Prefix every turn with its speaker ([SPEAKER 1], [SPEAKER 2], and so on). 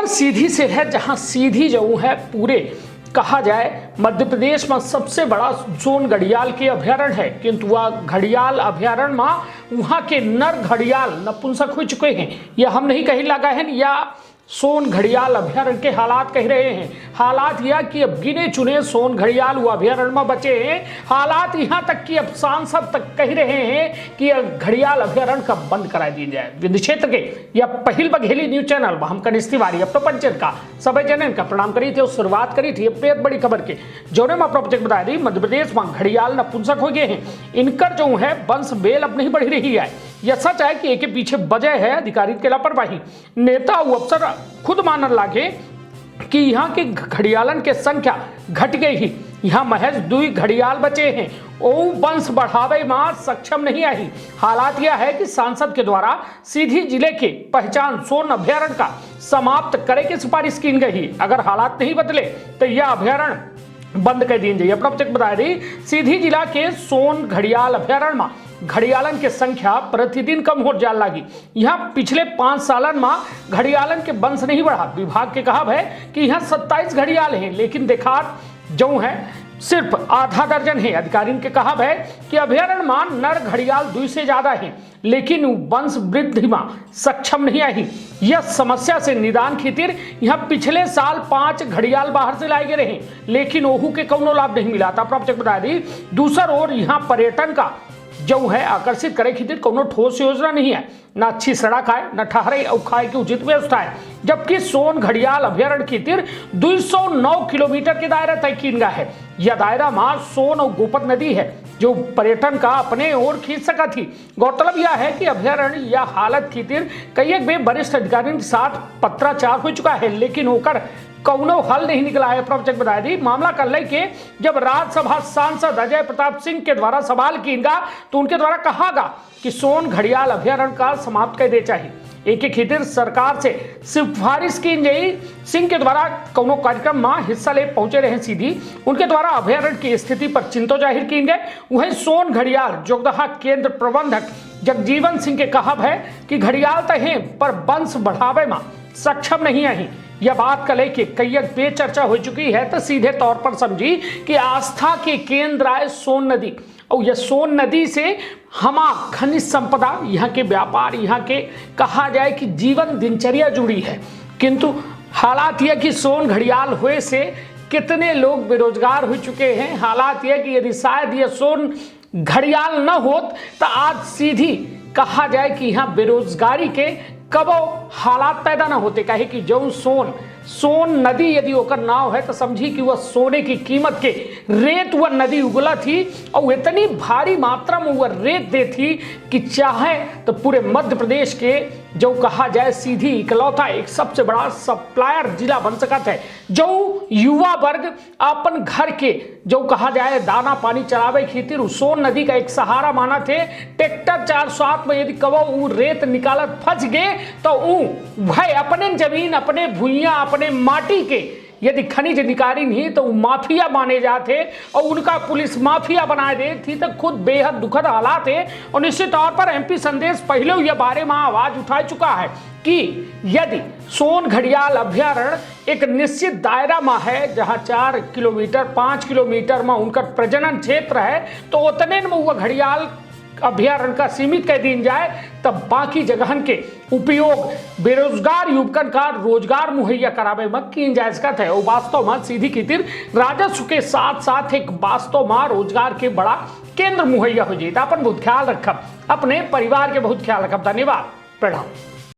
[SPEAKER 1] सीधी से है, जहां सीधी जो है पूरे कहा जाए मध्य प्रदेश में सबसे बड़ा जोन घड़ियाल के अभ्यारण्य है, किंतु वह घड़ियाल अभ्यारण्य में वहां के नर घड़ियाल नपुंसक हो चुके हैं। यह हम नहीं कही लगा है या सोन घड़ियाल अभ्यारण्य के हालात कह रहे हैं। हालात यह कि अब गिने चुने सोन घड़ियाल वो अभ्यारण्य में बचे हैं। हालात यहाँ तक कि अब सांसद तक कह रहे हैं कि घड़ियाल अभ्यारण्य का बंद करा दिया जाए। विंध्य क्षेत्र के यह पहिल बघेली न्यूज चैनल में हम कनिष्ठ तिवारी अपने पंचन का सभी जनन का प्रणाम करी थे और शुरुआत करी थी बेहद बड़ी खबर के जोने में अपना प्रोजेक्ट बता दी। मध्य प्रदेश में घड़ियाल नपुंसक हो गए हैं। इनकर जो है वंश बेल अब नहीं बढ़ रही है। यह सच है कि एक के पीछे वजह है अधिकारी के लापरवाही। नेता और अफसर खुद मानने लगे कि यहाँ के घड़ियालन के संख्या घट गई ही। यहाँ महज 2 घड़ियाल बचे हैं। ओ वंश बढ़ावे में सक्षम नहीं आई। हालात यह है कि सांसद के द्वारा सीधी जिले के पहचान सोन अभ्यारण्य का समाप्त करे की सिफारिश की गई। अगर हालात नहीं बदले तो यह अभ्यारण्य बंद कर दी जाए। अपना प्रोजेक्ट बता रही सीधी जिला के सोन घड़ियाल अभ्यारण्य में घड़ियालन की संख्या प्रतिदिन कम हो जाने लगी। यहाँ पिछले 5 सालन में घड़ियालन के वंश नहीं बढ़ा। विभाग के कहा है कि यहाँ 27 घड़ियाल हैं, लेकिन देखा जो है सिर्फ आधा दर्जन है। अधिकारी के कहा है कि अभ्यारण्य में नर घड़ियाल 2 से ज्यादा हैं, लेकिन वंश वृद्धि में सक्षम नहीं आई। यह समस्या से निदान खातिर यहाँ पिछले साल 5 घड़ियाल बाहर से लाए गए हैं, लेकिन ओहू के कोनो लाभ नहीं मिला था। प्रोजेक्ट बता दी दूसरा ओर यहाँ पर्यटन का जो है आकर्षित करे खातिर कोनो ठोस योजना नहीं है। न अच्छी सड़क है, न ठहरे और खाए की उचित व्यवस्था है। जबकि सोन घड़ियाल अभ्यारण्य खातिर 209 किलोमीटर के दायरा तय किया गया है। यह दायरा में सोन और गोपत नदी है जो पर्यटन का अपने ओर खींच सका थी। गौरतलब यह है कि अभ्यारण्य या हालत खातिर कई बे वरिष्ठ अधिकारियों के साथ पत्राचार हो चुका है, लेकिन होकर कौनो हल नहीं निकला है। प्रोजेक्ट बता दी मामला कर लेके जब राज्यसभा सांसद अजय प्रताप सिंह के द्वारा सवाल किया तो उनके द्वारा कहा गया कि सोन घड़ियाल अभ्यारण्य का समाप्त कर दे चाहिए। एक खातिर सरकार से सिफारिश की गई। सिंह के द्वारा कोनो कार्यक्रम में हिस्सा ले पहुंचे रहे सीधी उनके द्वारा अभ्यारण्य की स्थिति पर चिंता जाहिर की गई। वहीं सोन घड़ियाल जोगदहा केंद्र प्रबंधक जगजीवन सिंह के कहा है कि घड़ियाल तो हैं पर वंश बढ़ावे में सक्षम नहीं आई। यह बात कल के कई पे चर्चा हो चुकी है, तो सीधे तौर पर समझी कि आस्था के केंद्र आए सोन नदी और यह सोन नदी से हमा खनिज संपदा, यहाँ के व्यापार, यहाँ के कहा जाए कि जीवन दिनचर्या जुड़ी है। किंतु हालात यह कि सोन घड़ियाल हुए से कितने लोग बेरोजगार हो चुके हैं। हालात यह कि यदि शायद यह सोन घड़ियाल न होत तो आज सीधी कहा जाए कि यहाँ बेरोजगारी के कबो हालात पैदा ना होते। कहे कि जो सोन नदी यदि ओकर नाव है तो समझी कि वह सोने की कीमत के रेत वह नदी उगला थी और इतनी भारी मात्रा में वह रेत दे थी कि चाहे तो पूरे मध्य प्रदेश के जो कहा जाए सीधी इकलौता एक सबसे बड़ा सप्लायर जिला बन सकता है। जो युवा वर्ग अपन घर के जो कहा जाए दाना पानी चलावे खातिर सोन नदी का एक सहारा माना थे। ट्रैक्टर 407 में यदि कबो रेत निकालत फंस गए तो भाई अपने जमीन, अपने भूइया, अपने माटी के यदि खनिज निकारी नहीं तो माफिया माने जाते और उनका पुलिस माफिया बना दे थी तो खुद बेहद दुखद हालात है। और निश्चित तौर पर एमपी संदेश पहले यह बारे में आवाज उठा चुका है कि यदि सोन घड़ियाल अभ्यारण्य एक निश्चित दायरा में है, जहां 4 किलोमीटर 5 किलोमीटर में उनका प्रजनन क्षेत्र है, तो उतने में वह घड़ियाल अभ्यारण्य का सीमित कर दी जाए तब बाकी जगहन के उपयोग बेरोजगार युवकन का रोजगार मुहैया करावे में की जा सकता है। और वास्तव में सीधी खातिर राजस्व के साथ साथ एक वास्तव में रोजगार के बड़ा केंद्र मुहैया हो जाए। अपन बहुत ख्याल रखब, अपने परिवार के बहुत ख्याल रखब। धन्यवाद, प्रणाम।